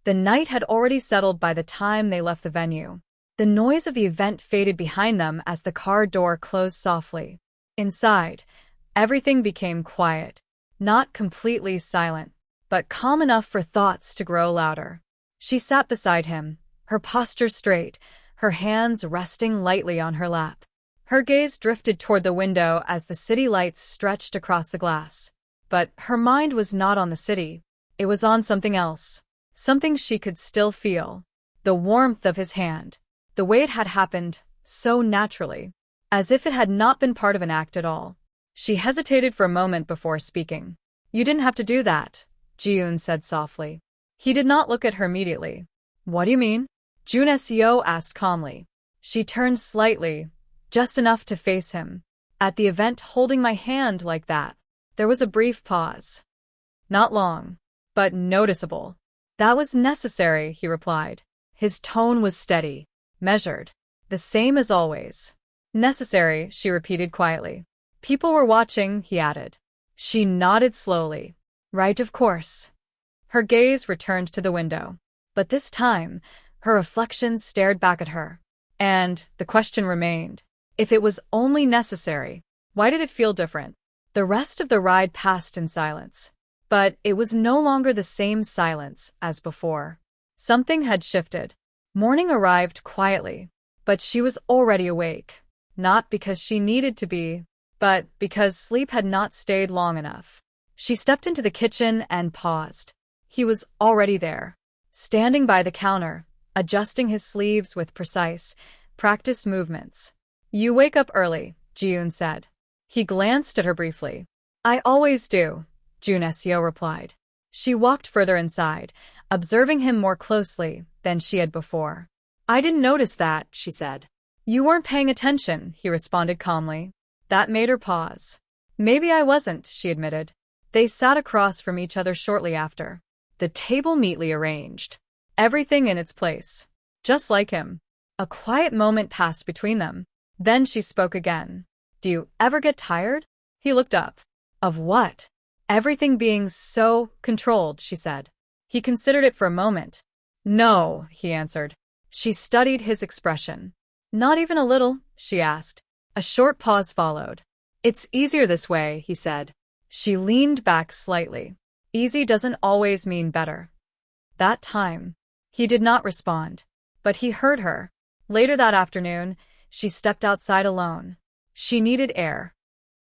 The night had already settled by the time they left the venue. The noise of the event faded behind them as the car door closed softly. Inside, everything became quiet. Not completely silent, but calm enough for thoughts to grow louder. She sat beside him, her posture straight, her hands resting lightly on her lap. Her gaze drifted toward the window as the city lights stretched across the glass. But her mind was not on the city. It was on something else. Something she could still feel. The warmth of his hand. The way it had happened, so naturally. As if it had not been part of an act at all. She hesitated for a moment before speaking. "You didn't have to do that," Ji-eun said softly. He did not look at her immediately. "What do you mean?" Joon-seo asked calmly. She turned slightly, just enough to face him. "At the event holding my hand like that." There was a brief pause. Not long, but noticeable. "That was necessary," he replied. His tone was steady, measured, the same as always. "Necessary," she repeated quietly. "People were watching," he added. She nodded slowly. "Right, of course." Her gaze returned to the window. But this time, her reflections stared back at her. And the question remained. If it was only necessary, why did it feel different? The rest of the ride passed in silence. But it was no longer the same silence as before. Something had shifted. Morning arrived quietly, but she was already awake. Not because she needed to be, but because sleep had not stayed long enough. She stepped into the kitchen and paused. He was already there, standing by the counter, adjusting his sleeves with precise, practiced movements. "You wake up early," Ji-eun said. He glanced at her briefly. "I always do," Joon-seo replied. She walked further inside, observing him more closely than she had before. "I didn't notice that," she said. "You weren't paying attention," he responded calmly. That made her pause. "Maybe I wasn't," she admitted. They sat across from each other shortly after. The table neatly arranged. Everything in its place. Just like him. A quiet moment passed between them. Then she spoke again. "Do you ever get tired?" He looked up. "Of what?" "Everything being so controlled," she said. He considered it for a moment. "No," he answered. She studied his expression. "Not even a little?" she asked. A short pause followed. "It's easier this way," he said. She leaned back slightly. Easy doesn't always mean better. That time, he did not respond. But he heard her. Later that afternoon, she stepped outside alone. She needed air.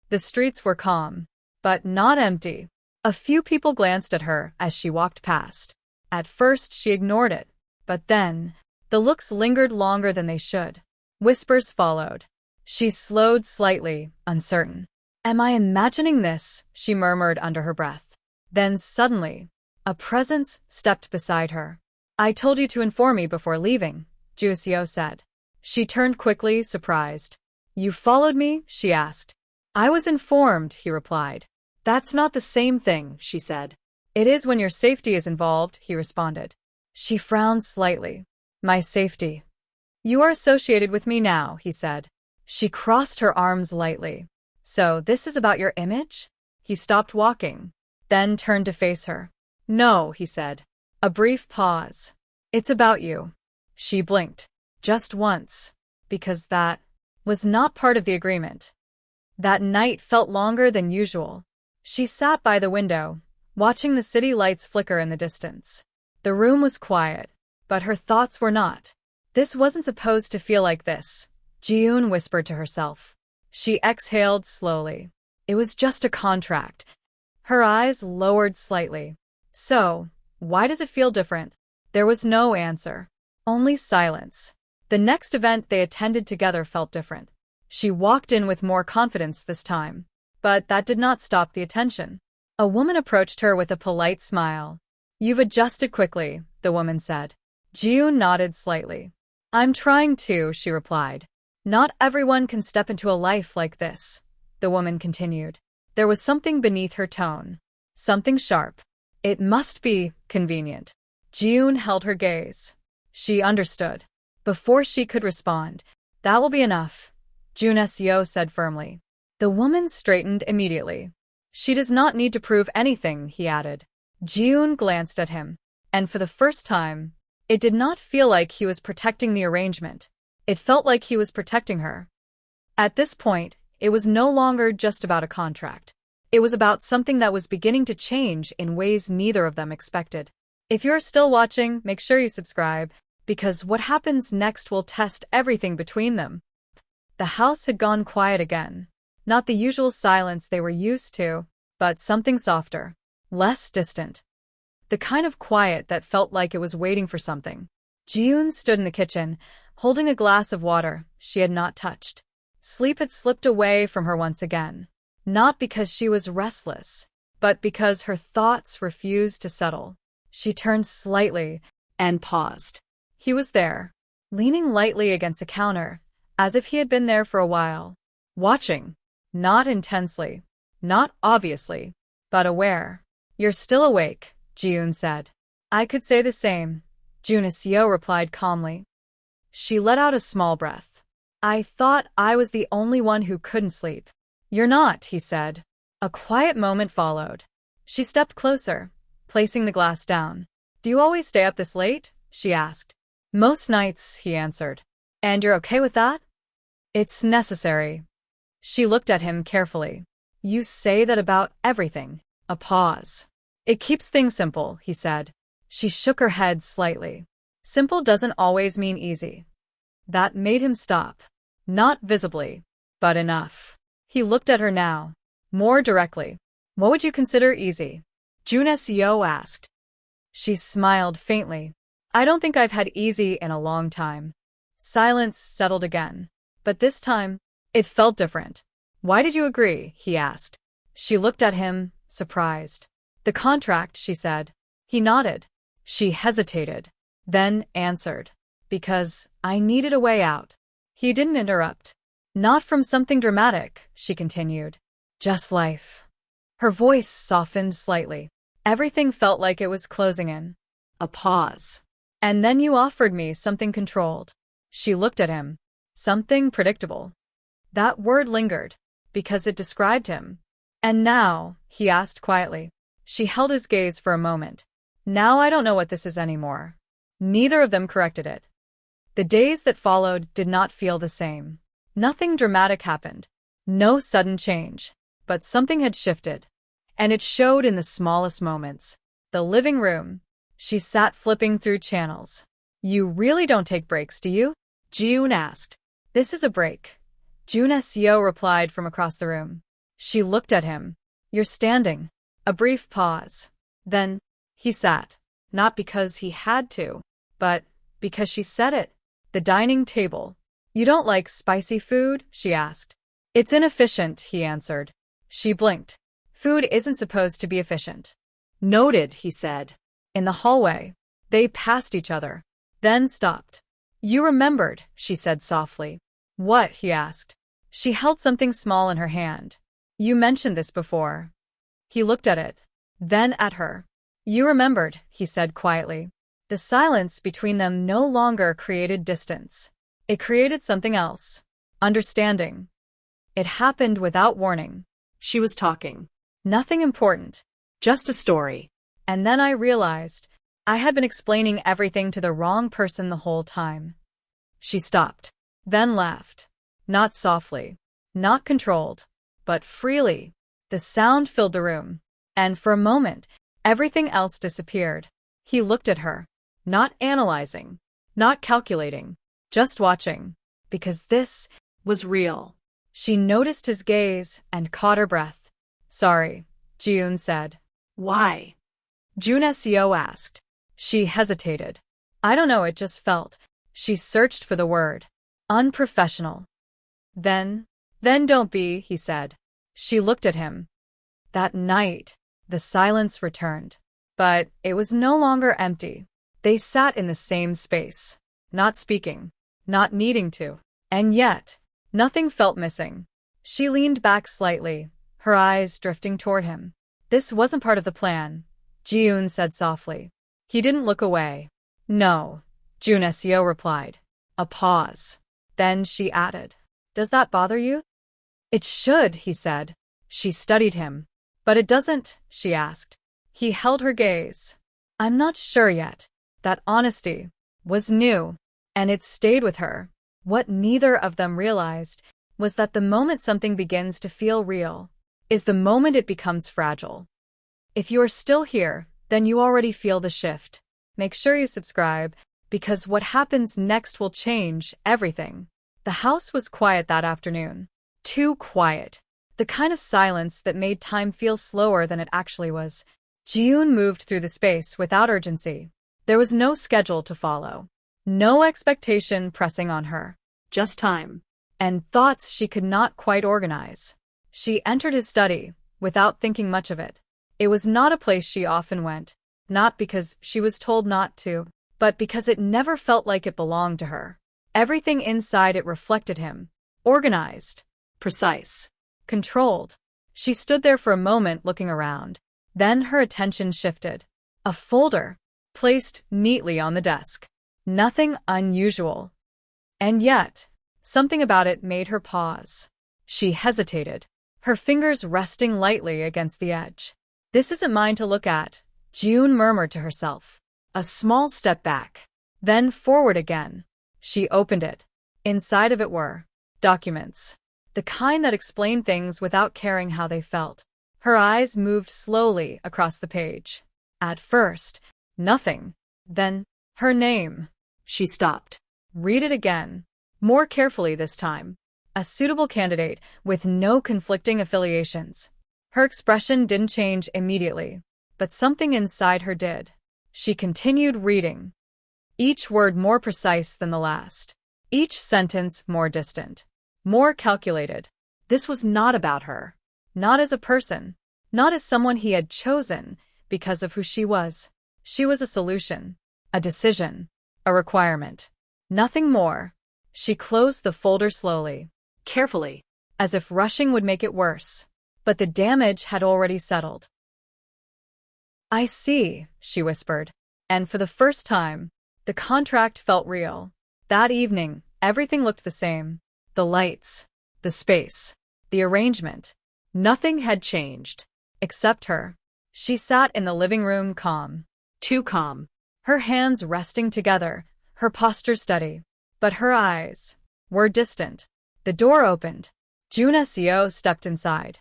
The streets were calm, but not empty. A few people glanced at her as she walked past. At first she ignored it, but then, the looks lingered longer than they should. Whispers followed. She slowed slightly, uncertain. "Am I imagining this?" she murmured under her breath. Then suddenly, a presence stepped beside her. "I told you to inform me before leaving," Joon-seo said. She turned quickly, surprised. "You followed me?" she asked. "I was informed," he replied. "That's not the same thing," she said. "It is when your safety is involved," he responded. She frowned slightly. "My safety." "You are associated with me now," he said. She crossed her arms lightly. "So this is about your image?" He stopped walking, then turned to face her. "No," he said. A brief pause. "It's about you." She blinked. Just once. Because that was not part of the agreement. That night felt longer than usual. She sat by the window, watching the city lights flicker in the distance. The room was quiet, but her thoughts were not. This wasn't supposed to feel like this, Ji-eun whispered to herself. She exhaled slowly. It was just a contract. Her eyes lowered slightly. "So, why does it feel different?" There was no answer. Only silence. The next event they attended together felt different. She walked in with more confidence this time. But that did not stop the attention. A woman approached her with a polite smile. "You've adjusted quickly," the woman said. Ji-eun nodded slightly. "I'm trying to," she replied. "Not everyone can step into a life like this," the woman continued. There was something beneath her tone. Something sharp. "It must be convenient." Ji-eun held her gaze. She understood. Before she could respond, "That will be enough," Joon-seo said firmly. The woman straightened immediately. "She does not need to prove anything," he added. Ji-eun glanced at him. And for the first time, it did not feel like he was protecting the arrangement. It felt like he was protecting her. At this point, it was no longer just about a contract. It was about something that was beginning to change in ways neither of them expected. If you're still watching, make sure you subscribe, because what happens next will test everything between them. The house had gone quiet again. Not the usual silence they were used to, but something softer, less distant. The kind of quiet that felt like it was waiting for something. Ji-eun stood in the kitchen, holding a glass of water she had not touched. Sleep had slipped away from her once again. Not because she was restless, but because her thoughts refused to settle. She turned slightly and paused. He was there, leaning lightly against the counter, as if he had been there for a while. Watching. Not intensely. Not obviously. But aware. "You're still awake," Ji-eun said. "I could say the same," Joon-seo replied calmly. She let out a small breath. "I thought I was the only one who couldn't sleep." "You're not," he said. A quiet moment followed. She stepped closer, placing the glass down. "Do you always stay up this late?" she asked. "Most nights," he answered. "And you're okay with that?" "It's necessary." She looked at him carefully. "You say that about everything." A pause. "It keeps things simple," he said. She shook her head slightly. "Simple doesn't always mean easy." That made him stop. Not visibly, but enough. He looked at her now, more directly. "What would you consider easy?" Joon-seo asked. She smiled faintly. "I don't think I've had easy in a long time." Silence settled again. But this time, it felt different. "Why did you agree?" he asked. She looked at him, surprised. "The contract," she said. He nodded. She hesitated, then answered. "Because I needed a way out." He didn't interrupt. "Not from something dramatic," she continued. "Just life." Her voice softened slightly. Everything felt like it was closing in. A pause. "And then you offered me something controlled." She looked at him. "Something predictable." That word lingered, because it described him. "And now?" he asked quietly. She held his gaze for a moment. "Now I don't know what this is anymore." Neither of them corrected it. The days that followed did not feel the same. Nothing dramatic happened. No sudden change. But something had shifted. And it showed in the smallest moments. The living room. She sat flipping through channels. "You really don't take breaks, do you?" Ji-eun asked. "This is a break." Joon-seo replied from across the room. She looked at him. "You're standing." A brief pause. Then, he sat. Not because he had to, but because she said it. The dining table. "You don't like spicy food?" she asked. "It's inefficient," he answered. She blinked. "Food isn't supposed to be efficient." "Noted," he said. In the hallway, they passed each other, then stopped. "You remembered," she said softly. "What?" he asked. She held something small in her hand. "You mentioned this before." He looked at it, then at her. "You remembered," he said quietly. The silence between them no longer created distance. It created something else. Understanding. It happened without warning. She was talking. Nothing important. Just a story. And then I realized I had been explaining everything to the wrong person the whole time. She stopped, then laughed. Not softly, not controlled, but freely. The sound filled the room, and for a moment, everything else disappeared. He looked at her, not analyzing, not calculating, just watching, because this was real. She noticed his gaze and caught her breath. "Sorry," Ji-eun said. "Why?" Joon-seo asked. She hesitated. "I don't know, it just felt." She searched for the word. "Unprofessional." Then don't be," he said. She looked at him. That night, the silence returned. But it was no longer empty. They sat in the same space, not speaking, not needing to. And yet, nothing felt missing. She leaned back slightly, her eyes drifting toward him. "This wasn't part of the plan," Ji-eun said softly. He didn't look away. "No," Joon-seo replied. A pause. Then she added, "Does that bother you?" "It should," he said. She studied him. "But it doesn't?" she asked. He held her gaze. I'm not sure yet. That honesty was new, and it stayed with her. What neither of them realized was that the moment something begins to feel real is the moment it becomes fragile. If you are still here, then you already feel the shift. Make sure you subscribe, because what happens next will change everything. The house was quiet that afternoon. Too quiet. The kind of silence that made time feel slower than it actually was. Ji-eun moved through the space without urgency. There was no schedule to follow. No expectation pressing on her. Just time. And thoughts she could not quite organize. She entered his study, without thinking much of it. It was not a place she often went, not because she was told not to, but because it never felt like it belonged to her. Everything inside it reflected him. Organized. Precise. Controlled. She stood there for a moment looking around. Then her attention shifted. A folder. Placed neatly on the desk. Nothing unusual. And yet, something about it made her pause. She hesitated, her fingers resting lightly against the edge. This isn't mine to look at, Ji-eun murmured to herself. A small step back. Then forward again. She opened it. Inside of it were documents. The kind that explained things without caring how they felt. Her eyes moved slowly across the page. At first, nothing. Then, her name. She stopped. Read it again. More carefully this time. A suitable candidate with no conflicting affiliations. Her expression didn't change immediately, but something inside her did. She continued reading. Each word more precise than the last. Each sentence more distant. More calculated. This was not about her. Not as a person. Not as someone he had chosen because of who she was. She was a solution. A decision. A requirement. Nothing more. She closed the folder slowly. Carefully. As if rushing would make it worse. But the damage had already settled. I see, she whispered. And for the first time, the contract felt real. That evening, everything looked the same. The lights. The space. The arrangement. Nothing had changed. Except her. She sat in the living room calm. Too calm. Her hands resting together, her posture steady. But her eyes were distant. The door opened. Joon-seo stepped inside.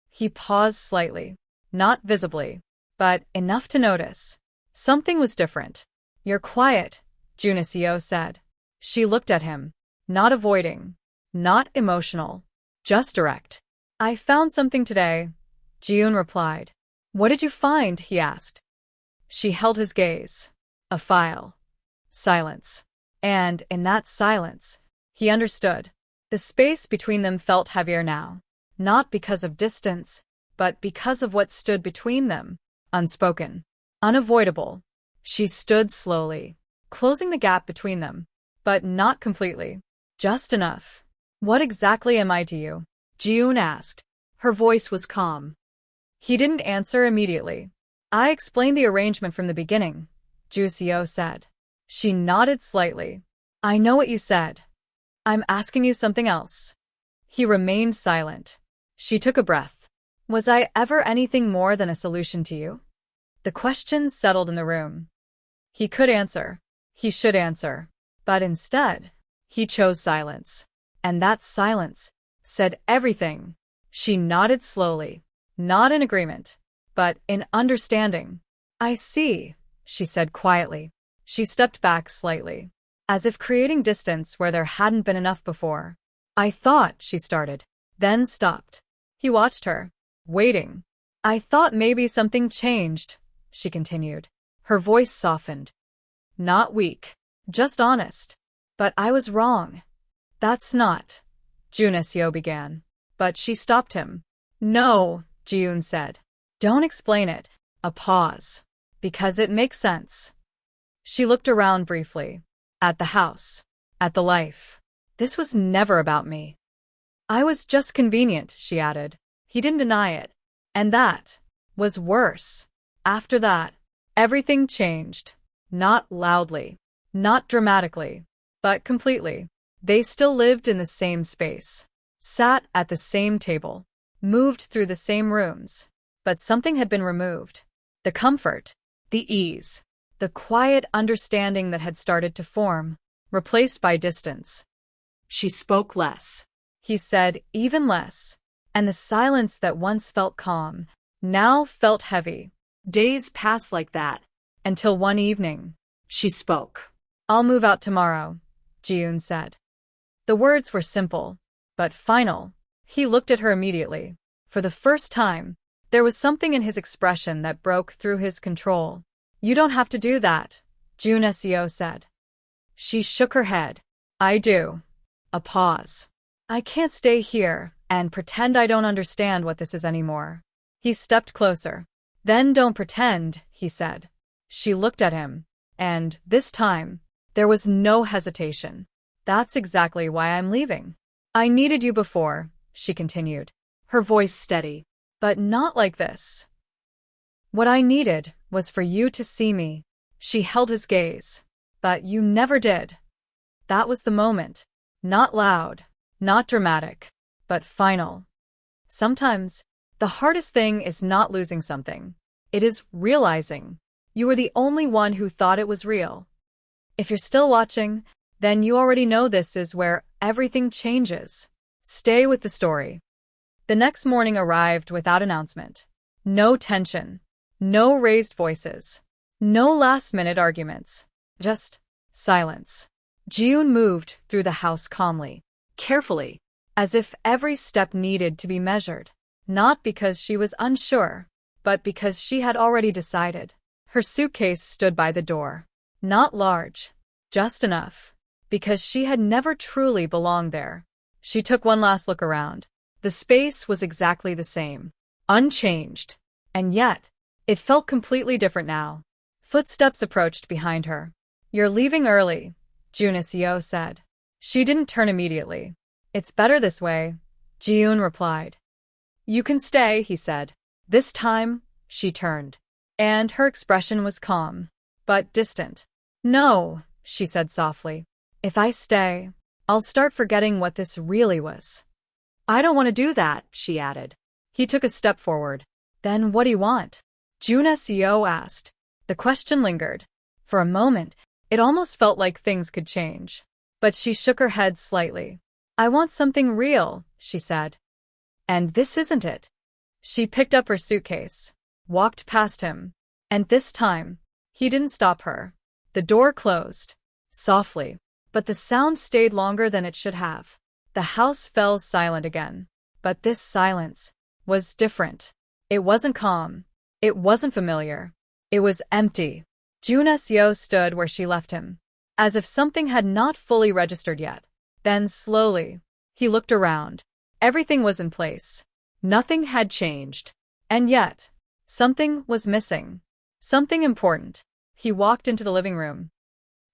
He paused slightly. Not visibly, but enough to notice. Something was different. You're quiet, Joon-seo said. She looked at him. Not avoiding. Not emotional. Just direct. I found something today, Ji-eun replied. What did you find? He asked. She held his gaze. A file. Silence. And in that silence, he understood. The space between them felt heavier now. Not because of distance, but because of what stood between them. Unspoken. Unavoidable. She stood slowly, closing the gap between them. But not completely. Just enough. What exactly am I to you? Ji-eun asked. Her voice was calm. He didn't answer immediately. I explained the arrangement from the beginning, Joon-seo said. She nodded slightly. I know what you said. I'm asking you something else. He remained silent. She took a breath. Was I ever anything more than a solution to you? The question settled in the room. He could answer. He should answer. But instead, he chose silence. And that silence said everything. She nodded slowly. Not in agreement, but in understanding. I see, she said quietly. She stepped back slightly, as if creating distance where there hadn't been enough before. I thought, she started, then stopped. He watched her, waiting. I thought maybe something changed, she continued. Her voice softened. Not weak, just honest. But I was wrong. That's not, Joon-seo began. But she stopped him. No, Ji-eun said. Don't explain it. A pause. Because it makes sense. She looked around briefly. At the house. At the life. This was never about me. I was just convenient, she added. He didn't deny it. And that was worse. After that, everything changed. Not loudly. Not dramatically. But completely. They still lived in the same space. Sat at the same table. Moved through the same rooms. But something had been removed. The comfort. The ease. The quiet understanding that had started to form, replaced by distance. She spoke less. He said even less. And the silence that once felt calm, now felt heavy. Days passed like that. Until one evening. She spoke. I'll move out tomorrow, Ji-eun said. The words were simple, but final. He looked at her immediately. For the first time, there was something in his expression that broke through his control. You don't have to do that, Joon-seo said. She shook her head. I do. A pause. I can't stay here and pretend I don't understand what this is anymore. He stepped closer. Then don't pretend, he said. She looked at him, and, this time, there was no hesitation. That's exactly why I'm leaving. I needed you before, she continued, her voice steady. But not like this. What I needed was for you to see me. She held his gaze. But you never did. That was the moment. Not loud, not dramatic, but final. Sometimes, the hardest thing is not losing something. It is realizing you were the only one who thought it was real. If you're still watching, then you already know this is where everything changes. Stay with the story. The next morning arrived without announcement. No tension. No raised voices. No last-minute arguments. Just silence. Ji-eun moved through the house calmly, carefully, as if every step needed to be measured. Not because she was unsure, but because she had already decided. Her suitcase stood by the door. Not large, just enough, because she had never truly belonged there. She took one last look around. The space was exactly the same, unchanged, and yet, it felt completely different now. Footsteps approached behind her. You're leaving early, Joon-seo said. She didn't turn immediately. It's better this way, Ji-eun replied. You can stay, he said. This time, she turned, and her expression was calm, but distant. No, she said softly. If I stay, I'll start forgetting what this really was. I don't want to do that, she added. He took a step forward. Then what do you want? Joon-seo asked. The question lingered. For a moment, it almost felt like things could change. But she shook her head slightly. I want something real, she said. And this isn't it. She picked up her suitcase, walked past him, and this time, he didn't stop her. The door closed, softly, but the sound stayed longer than it should have. The house fell silent again. But this silence was different. It wasn't calm. It wasn't familiar. It was empty. Joon-seo stood where she left him, as if something had not fully registered yet. Then slowly, he looked around. Everything was in place. Nothing had changed. And yet, something was missing. Something important. He walked into the living room.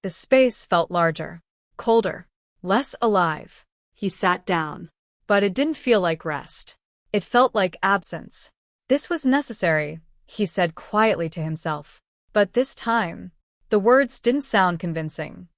The space felt larger, colder, less alive. He sat down. But it didn't feel like rest. It felt like absence. This was necessary, he said quietly to himself. But this time, the words didn't sound convincing.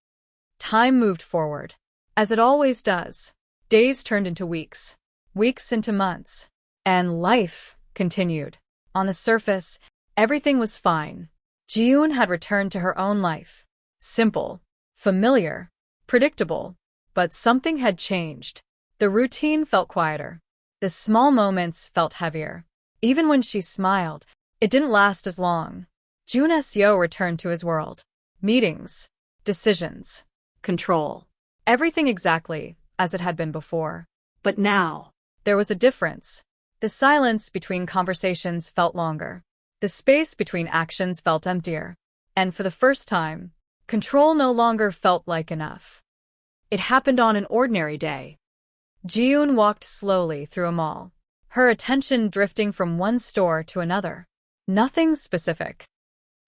Time moved forward, as it always does. Days turned into weeks, weeks into months, and life continued. On the surface, everything was fine. Ji-eun had returned to her own life. Simple, familiar, predictable. But something had changed. The routine felt quieter. The small moments felt heavier. Even when she smiled, it didn't last as long. Joon-seo returned to his world. Meetings, decisions, control. Everything exactly as it had been before. But now, there was a difference. The silence between conversations felt longer. The space between actions felt emptier. And for the first time, control no longer felt like enough. It happened on an ordinary day. Ji-eun walked slowly through a mall, her attention drifting from one store to another. Nothing specific.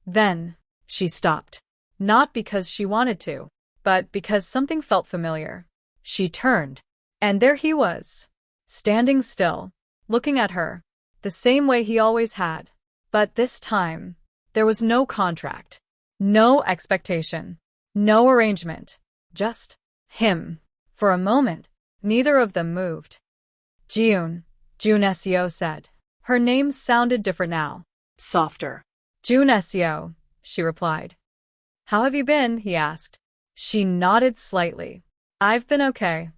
Then, she stopped. Not because she wanted to, but because something felt familiar. She turned, and there he was, standing still, looking at her, the same way he always had. But this time, there was no contract, no expectation, no arrangement, just him. For a moment, neither of them moved. Ji-eun, Joon-seo said. Her name sounded different now. Softer. Joon-seo, she replied. How have you been? He asked. She nodded slightly. I've been okay.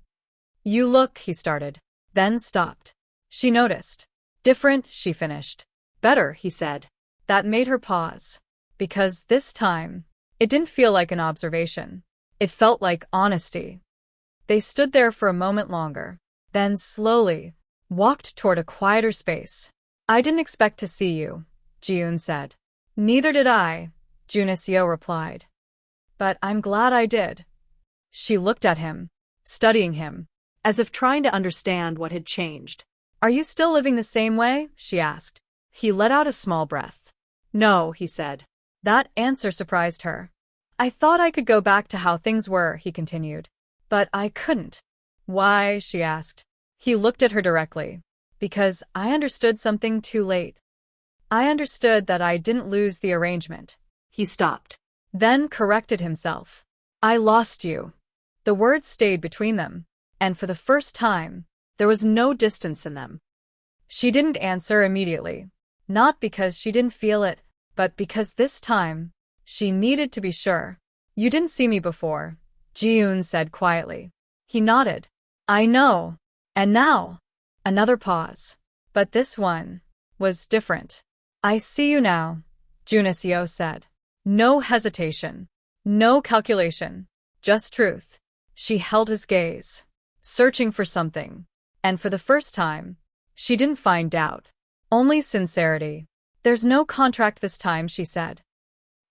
You look, he started, then stopped. She noticed. Different, she finished. Better, he said. That made her pause. Because this time, it didn't feel like an observation. It felt like honesty. They stood there for a moment longer, then slowly walked toward a quieter space. I didn't expect to see you, Ji-eun said. Neither did I, Joon-seo replied. But I'm glad I did. She looked at him, studying him, as if trying to understand what had changed. Are you still living the same way? She asked. He let out a small breath. No, he said. That answer surprised her. I thought I could go back to how things were, he continued. But I couldn't. Why? She asked. He looked at her directly. Because I understood something too late. I understood that I didn't lose the arrangement. He stopped. Then corrected himself. I lost you. The words stayed between them, and for the first time, there was no distance in them. She didn't answer immediately. Not because she didn't feel it, but because this time, she needed to be sure. You didn't see me before, Ji-eun said quietly. He nodded. I know. And now? Another pause. But this one was different. I see you now, Joon-seo said. No hesitation. No calculation. Just truth. She held his gaze, searching for something. And for the first time, she didn't find doubt. Only sincerity. There's no contract this time, she said.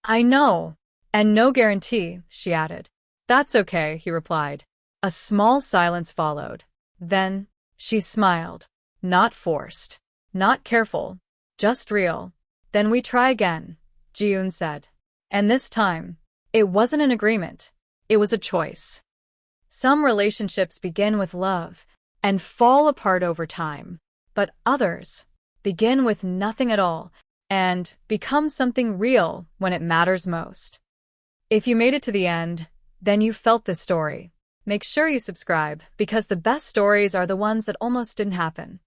I know. And no guarantee, she added. That's okay, he replied. A small silence followed. Then, she smiled. Not forced. Not careful. Just real. Then we try again, Ji-eun said. And this time, it wasn't an agreement. It was a choice. Some relationships begin with love and fall apart over time. But others begin with nothing at all and become something real when it matters most. If you made it to the end, then you felt this story. Make sure you subscribe because the best stories are the ones that almost didn't happen.